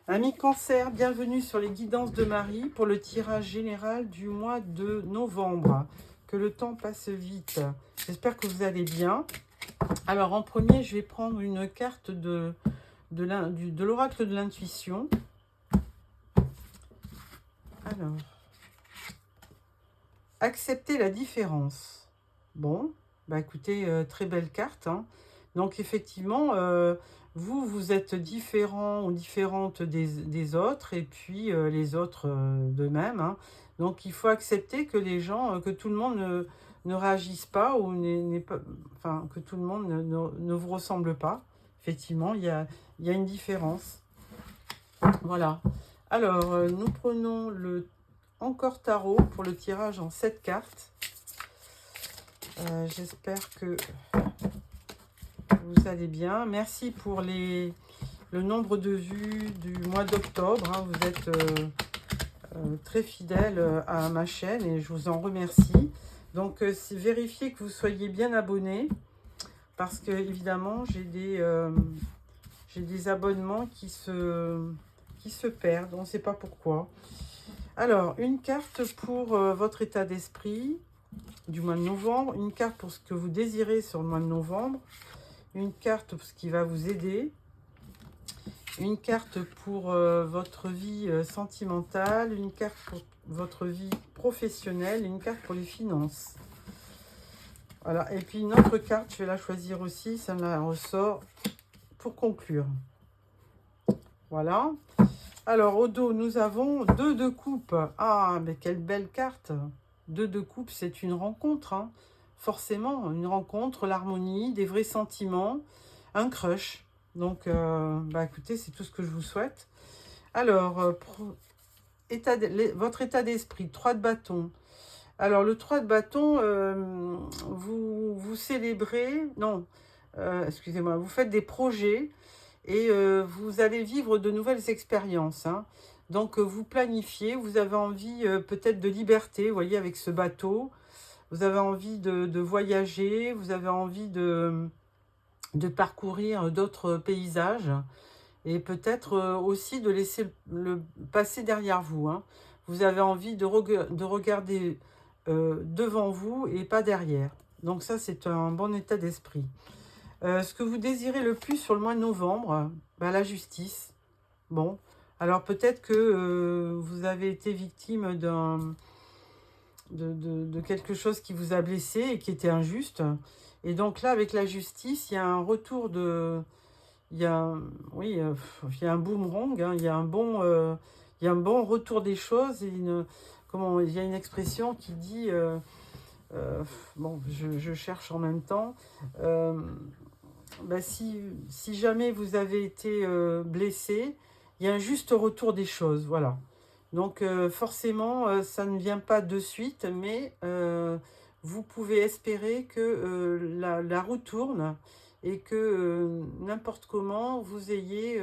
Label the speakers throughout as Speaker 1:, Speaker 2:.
Speaker 1: Amis Cancer, bienvenue sur les guidances de Marie pour le tirage général du mois de novembre. Que le temps passe vite. J'espère que vous allez bien. Alors en premier, je vais prendre une carte de l'oracle de l'intuition. Alors, accepter la différence. Bon, bah écoutez, très belle carte, hein. Donc effectivement, vous êtes différent ou différente des autres, et puis les autres de même, hein. Donc il faut accepter que les gens, que tout le monde ne réagisse pas, ou n'est pas, enfin, que tout le monde ne vous ressemble pas. Effectivement, il y a une différence. Voilà. Alors, nous prenons le encore tarot pour le tirage en 7 cartes. J'espère que vous allez bien. Merci pour le nombre de vues du mois d'octobre, hein. Vous êtes très fidèles à ma chaîne et je vous en remercie. Donc, vérifiez que vous soyez bien abonnés, parce que évidemment, j'ai des abonnements qui se perdent. On ne sait pas pourquoi. Alors, une carte pour votre état d'esprit du mois de novembre, une carte pour ce que vous désirez sur le mois de novembre, une carte pour ce qui va vous aider, une carte pour votre vie sentimentale, une carte pour votre vie professionnelle, une carte pour les finances. Voilà, et puis une autre carte, je vais la choisir aussi, ça me la ressort pour conclure. Voilà. Alors, au dos, nous avons 2 de coupe. Ah, mais quelle belle carte! 2 de coupe, c'est une rencontre, hein. Forcément, une rencontre, l'harmonie, des vrais sentiments, un crush. Donc, bah, écoutez, c'est tout ce que je vous souhaite. Alors, votre état d'esprit, 3 de bâton. Alors, le 3 de bâton, vous célébrez... Non, excusez-moi, vous faites des projets et vous allez vivre de nouvelles expériences, hein. Donc, vous planifiez, vous avez envie peut-être de liberté, vous voyez, avec ce bateau. Vous avez envie de voyager, vous avez envie de parcourir d'autres paysages, et peut-être aussi de laisser le passé derrière vous, hein. Vous avez envie de regarder devant vous et pas derrière. Donc ça, c'est un bon état d'esprit. Ce que vous désirez le plus sur le mois de novembre, bah, la justice. Bon, alors peut-être que vous avez été victime de quelque chose qui vous a blessé et qui était injuste. Et donc là, avec la justice, il y a un retour de... Oui, il y a un boomerang, hein. Il y a un bon retour des choses. Et il y a une expression qui dit... bon, je cherche en même temps. Bah, si jamais vous avez été blessé, il y a un juste retour des choses, voilà. Donc forcément, ça ne vient pas de suite, mais vous pouvez espérer que la roue tourne, et que n'importe comment, vous ayez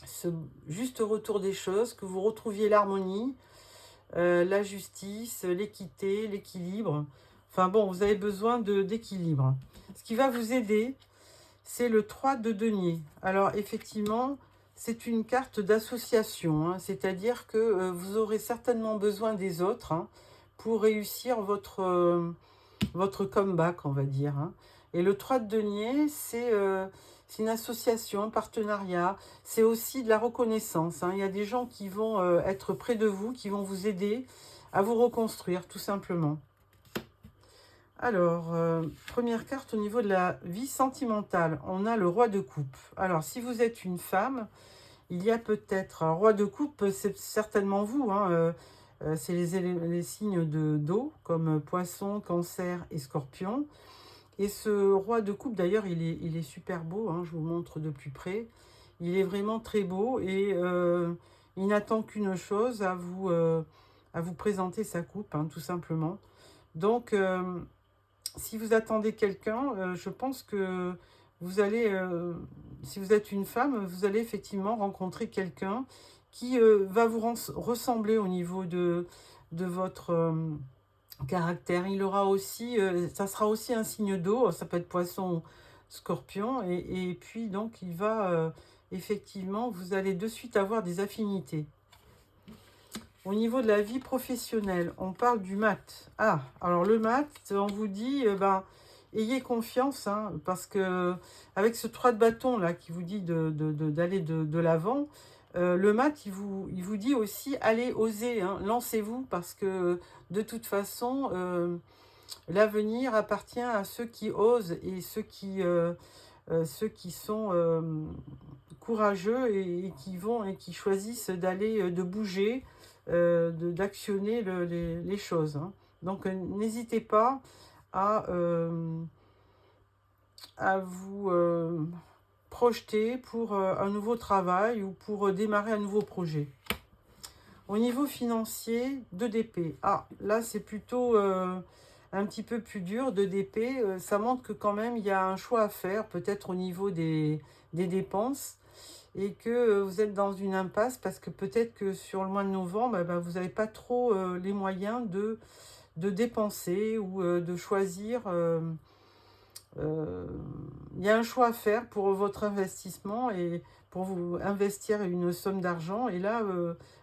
Speaker 1: ce juste retour des choses, que vous retrouviez l'harmonie, la justice, l'équité, l'équilibre. Enfin bon, vous avez besoin d'équilibre. Ce qui va vous aider, c'est le 3 de denier. Alors effectivement, c'est une carte d'association, hein. C'est-à-dire que vous aurez certainement besoin des autres, hein, pour réussir votre comeback, on va dire, hein. Et le 3 de denier, c'est une association, un partenariat. C'est aussi de la reconnaissance, hein. Il y a des gens qui vont être près de vous, qui vont vous aider à vous reconstruire, tout simplement. Alors, première carte au niveau de la vie sentimentale, on a le roi de coupe. Alors, si vous êtes une femme, il y a peut-être un roi de coupe, c'est certainement vous, hein, c'est les signes d'eau, comme poisson, cancer et scorpion. Et ce roi de coupe, d'ailleurs, il est super beau, hein, je vous montre de plus près. Il est vraiment très beau, et il n'attend qu'une chose, à vous présenter sa coupe, hein, tout simplement. Donc, si vous attendez quelqu'un, je pense que vous allez, si vous êtes une femme, vous allez effectivement rencontrer quelqu'un qui va vous ressembler au niveau de votre caractère. Il aura aussi, ça sera aussi un signe d'eau, ça peut être poisson, scorpion, et puis donc il va effectivement, vous allez de suite avoir des affinités. Au niveau de la vie professionnelle, on parle du mat. Ah, alors le mat, on vous dit, ayez confiance, hein, parce que avec ce 3 de bâton là qui vous dit d'aller de l'avant, le mat, il vous dit aussi, allez, osez, hein, lancez-vous, parce que de toute façon, l'avenir appartient à ceux qui osent et ceux qui sont courageux et qui vont et qui choisissent d'aller, de bouger, d'actionner les choses, hein. Donc n'hésitez pas à vous projeter pour un nouveau travail ou pour démarrer un nouveau projet. Au niveau financier, 2 d'épée. Ah, là c'est plutôt un petit peu plus dur, 2 d'épée. Ça montre que quand même il y a un choix à faire, peut-être au niveau des dépenses, et que vous êtes dans une impasse parce que peut-être que sur le mois de novembre, vous n'avez pas trop les moyens de dépenser ou de choisir. Il y a un choix à faire pour votre investissement et pour vous investir une somme d'argent. Et là,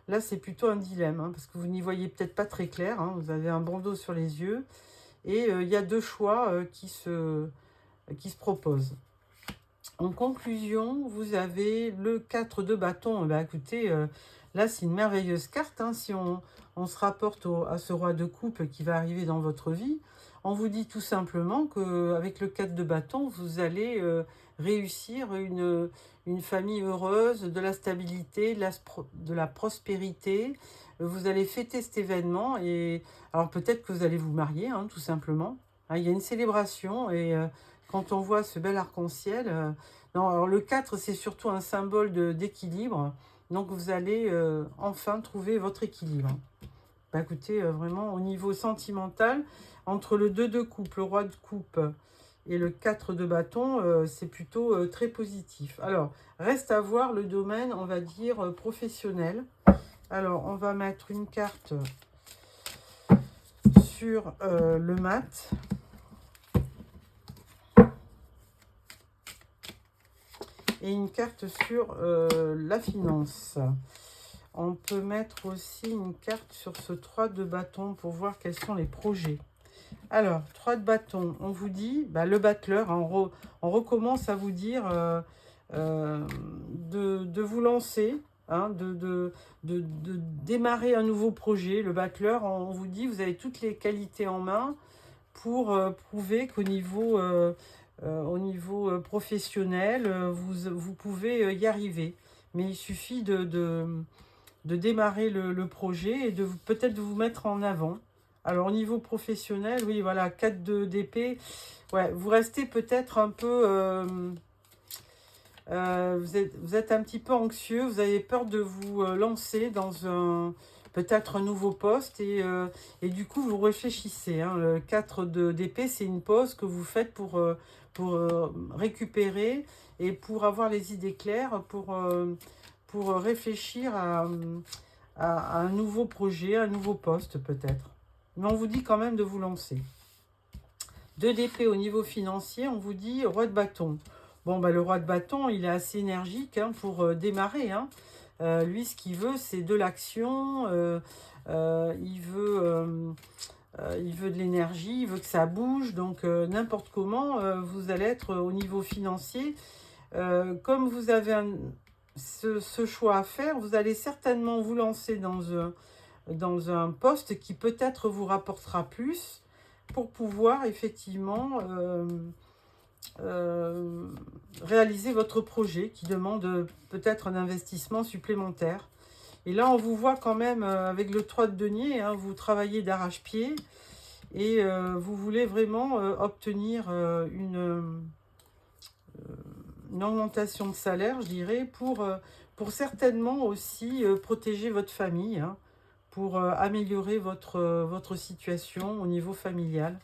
Speaker 1: là c'est plutôt un dilemme, hein, parce que vous n'y voyez peut-être pas très clair, hein, vous avez un bandeau sur les yeux et il y a 2 choix qui se proposent. En conclusion, vous avez le 4 de bâton. Écoutez, là, c'est une merveilleuse carte, hein, si on se rapporte à ce roi de coupe qui va arriver dans votre vie. On vous dit tout simplement qu'avec le 4 de bâton, vous allez réussir une famille heureuse, de la stabilité, de la prospérité. Vous allez fêter cet événement et alors peut-être que vous allez vous marier, hein, tout simplement. Hein, il y a une célébration et quand on voit ce bel arc-en-ciel, non, alors le 4, c'est surtout un symbole d'équilibre. Donc vous allez enfin trouver votre équilibre. Écoutez, vraiment au niveau sentimental, entre le 2 de coupe, le roi de coupe et le 4 de bâton, c'est plutôt très positif. Alors, reste à voir le domaine, on va dire, professionnel. Alors, on va mettre une carte sur le mat. Et une carte sur la finance. On peut mettre aussi une carte sur ce 3 de bâton pour voir quels sont les projets. Alors, 3 de bâton, on vous dit, le battleur, hein, on recommence à vous dire de vous lancer, hein, de démarrer un nouveau projet. Le battleur, on vous dit, vous avez toutes les qualités en main pour prouver qu'au niveau, professionnel, vous pouvez y arriver. Mais il suffit de démarrer le projet et peut-être de vous mettre en avant. Alors, au niveau professionnel, oui, voilà, 4 d'épée. Ouais, vous restez peut-être un peu... vous êtes un petit peu anxieux, vous avez peur de vous lancer dans peut-être un nouveau poste et du coup, vous réfléchissez, hein. Le 4 d'épée, c'est une pause que vous faites pour récupérer et pour avoir les idées claires, pour réfléchir à un nouveau projet, un nouveau poste peut-être. Mais on vous dit quand même de vous lancer. 2 d'épée au niveau financier, on vous dit roi de bâton. Bon, le roi de bâton, il est assez énergique, hein, pour démarrer, hein. Lui, ce qu'il veut, c'est de l'action. Il veut de l'énergie, il veut que ça bouge. Donc, n'importe comment, vous allez être au niveau financier. Comme vous avez ce choix à faire, vous allez certainement vous lancer dans un poste qui peut-être vous rapportera plus pour pouvoir effectivement réaliser votre projet qui demande peut-être un investissement supplémentaire. Et là, on vous voit quand même avec le 3 de denier, hein, vous travaillez d'arrache-pied et vous voulez vraiment obtenir une augmentation de salaire, je dirais, pour certainement aussi protéger votre famille, hein, pour améliorer votre situation au niveau familial.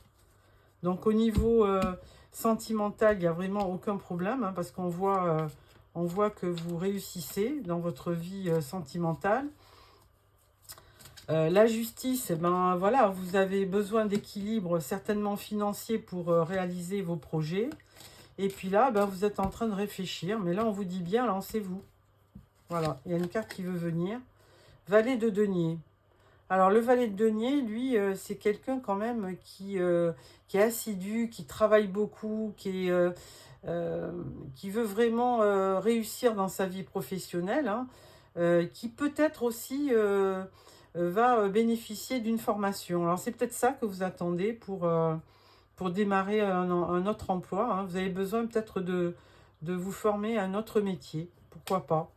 Speaker 1: Donc au niveau sentimental, il n'y a vraiment aucun problème, hein, parce qu'on voit que vous réussissez dans votre vie sentimentale. La justice, voilà, vous avez besoin d'équilibre certainement financier pour réaliser vos projets. Et puis là, ben, vous êtes en train de réfléchir. Mais là, on vous dit bien, lancez-vous. Voilà, il y a une carte qui veut venir. Valet de denier. Alors, le valet de denier, lui, c'est quelqu'un quand même qui est assidu, qui travaille beaucoup, qui veut vraiment réussir dans sa vie professionnelle, hein, qui peut-être aussi va bénéficier d'une formation. Alors, c'est peut-être ça que vous attendez pour démarrer un autre emploi, hein. Vous avez besoin peut-être de vous former à un autre métier. Pourquoi pas?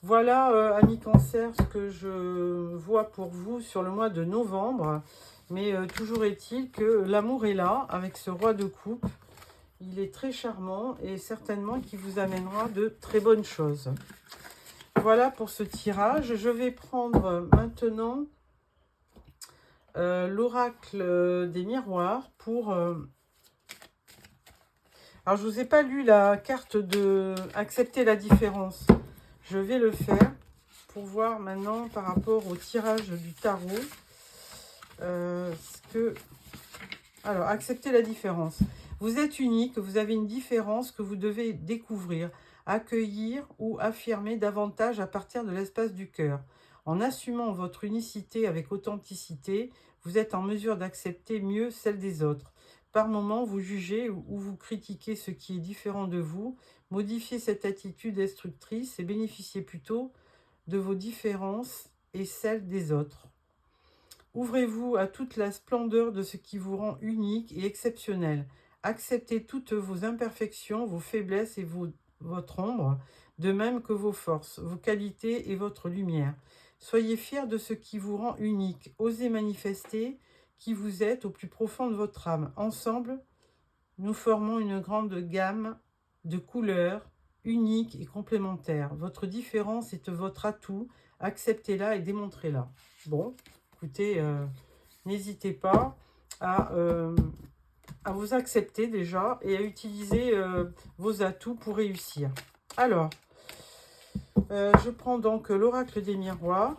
Speaker 1: Voilà, amis Cancer, ce que je vois pour vous sur le mois de novembre. Mais toujours est-il que l'amour est là, avec ce roi de coupe. Il est très charmant et certainement qui vous amènera de très bonnes choses. Voilà pour ce tirage. Je vais prendre maintenant l'oracle des miroirs pour... Alors, je ne vous ai pas lu la carte de accepter la différence. Je vais le faire pour voir maintenant par rapport au tirage du tarot. Alors, accepter la différence. Vous êtes unique, vous avez une différence que vous devez découvrir, accueillir ou affirmer davantage à partir de l'espace du cœur. En assumant votre unicité avec authenticité, vous êtes en mesure d'accepter mieux celle des autres. Par moments, vous jugez ou vous critiquez ce qui est différent de vous. Modifiez cette attitude destructrice et bénéficiez plutôt de vos différences et celles des autres. Ouvrez-vous à toute la splendeur de ce qui vous rend unique et exceptionnel. Acceptez toutes vos imperfections, vos faiblesses et votre ombre, de même que vos forces, vos qualités et votre lumière. Soyez fiers de ce qui vous rend unique. Osez manifester qui vous êtes au plus profond de votre âme. Ensemble, nous formons une grande gamme de couleurs uniques et complémentaires. Votre différence est votre atout. Acceptez-la et démontrez-la. Bon, écoutez, n'hésitez pas à vous accepter déjà et à utiliser vos atouts pour réussir. Alors, je prends donc l'oracle des miroirs.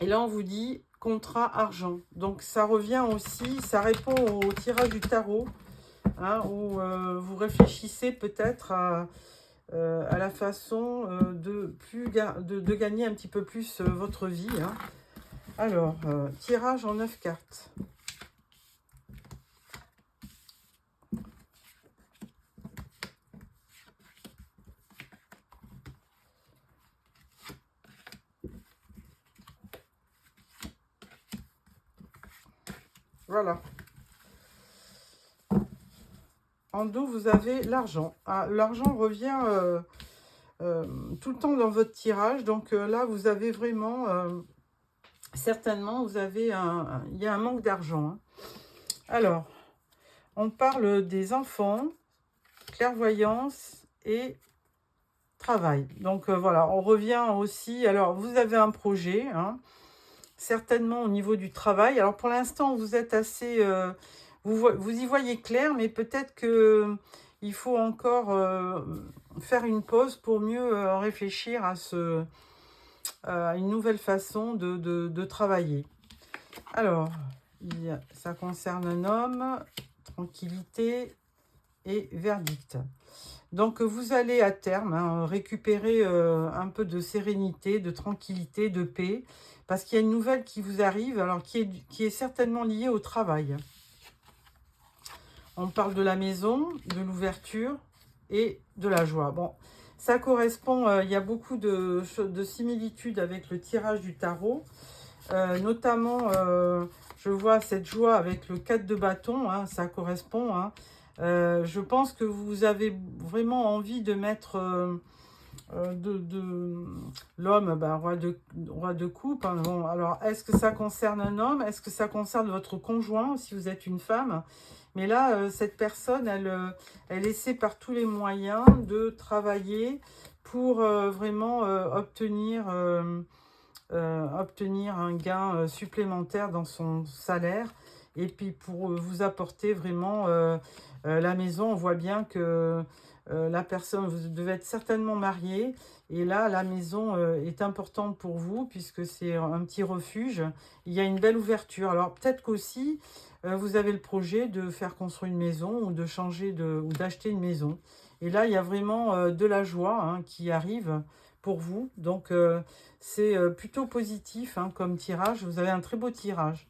Speaker 1: Et là, on vous dit contrat argent. Donc, ça revient aussi, ça répond au tirage du tarot, hein, où vous réfléchissez peut-être à la façon de gagner un petit peu plus votre vie, hein. Alors, tirage en 9 cartes. Voilà. En dos, vous avez l'argent. Ah, l'argent revient tout le temps dans votre tirage. Donc là, vous avez vraiment... certainement, vous avez il y a un manque d'argent, hein. Alors, on parle des enfants, clairvoyance et travail. Donc voilà, on revient aussi. Alors, vous avez un projet, hein, certainement au niveau du travail. Alors, pour l'instant, vous êtes assez... vous y voyez clair, mais peut-être que il faut encore faire une pause pour mieux réfléchir à une nouvelle façon de travailler. Alors, ça concerne un homme, tranquillité et verdict. Donc, vous allez à terme, hein, récupérer un peu de sérénité, de tranquillité, de paix, parce qu'il y a une nouvelle qui vous arrive, alors qui est certainement liée au travail. On parle de la maison, de l'ouverture et de la joie. Bon, ça correspond, il y a beaucoup de similitudes avec le tirage du tarot. Notamment, je vois cette joie avec le 4 de bâton, hein, ça correspond, hein. Je pense que vous avez vraiment envie de mettre l'homme, ben, roi de coupe, hein. Bon, alors, est-ce que ça concerne un homme? Est-ce que ça concerne votre conjoint, si vous êtes une femme? Mais là, cette personne, elle essaie par tous les moyens de travailler pour vraiment obtenir un gain supplémentaire dans son salaire. Et puis pour vous apporter vraiment la maison, on voit bien que la personne, vous devez être certainement marié. Et là, la maison est importante pour vous puisque c'est un petit refuge. Il y a une belle ouverture. Alors peut-être qu'aussi, vous avez le projet de faire construire une maison ou de changer ou d'acheter une maison. Et là, il y a vraiment de la joie hein, qui arrive pour vous. Donc, c'est plutôt positif hein, comme tirage. Vous avez un très beau tirage.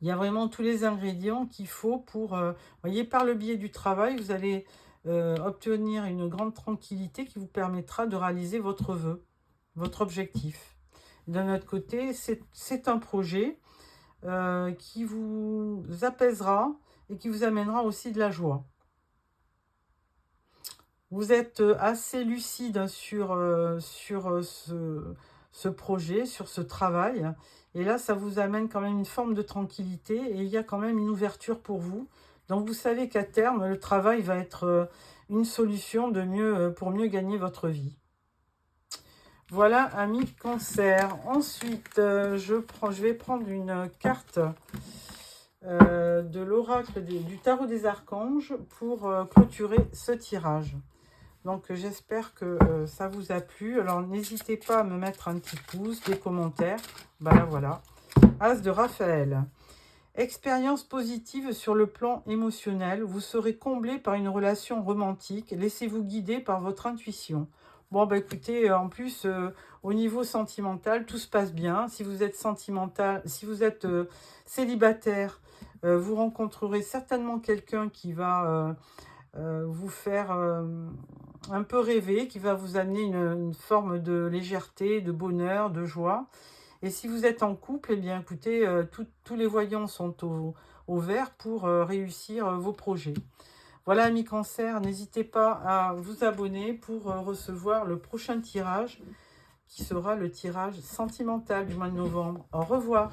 Speaker 1: Il y a vraiment tous les ingrédients qu'il faut pour... voyez, par le biais du travail, vous allez obtenir une grande tranquillité qui vous permettra de réaliser votre vœu, votre objectif. D'un autre côté, c'est un projet qui vous apaisera et qui vous amènera aussi de la joie. Vous êtes assez lucide sur ce projet, sur ce travail. Et là, ça vous amène quand même une forme de tranquillité et il y a quand même une ouverture pour vous. Donc, vous savez qu'à terme, le travail va être une solution pour mieux gagner votre vie. Voilà, amis Cancer. Ensuite, je vais prendre une carte de l'oracle du tarot des archanges pour clôturer ce tirage. Donc, j'espère que ça vous a plu. Alors, n'hésitez pas à me mettre un petit pouce, des commentaires. Ben voilà. As de Raphaël. Expérience positive sur le plan émotionnel. Vous serez comblé par une relation romantique. Laissez-vous guider par votre intuition. Bon, bah écoutez, en plus, au niveau sentimental, tout se passe bien. Si vous êtes sentimental, si vous êtes célibataire, vous rencontrerez certainement quelqu'un qui va vous faire un peu rêver, qui va vous amener une forme de légèreté, de bonheur, de joie. Et si vous êtes en couple, eh bien écoutez, tous les voyants sont au vert pour réussir vos projets. Voilà, amis Cancer, n'hésitez pas à vous abonner pour recevoir le prochain tirage qui sera le tirage sentimental du mois de novembre. Au revoir.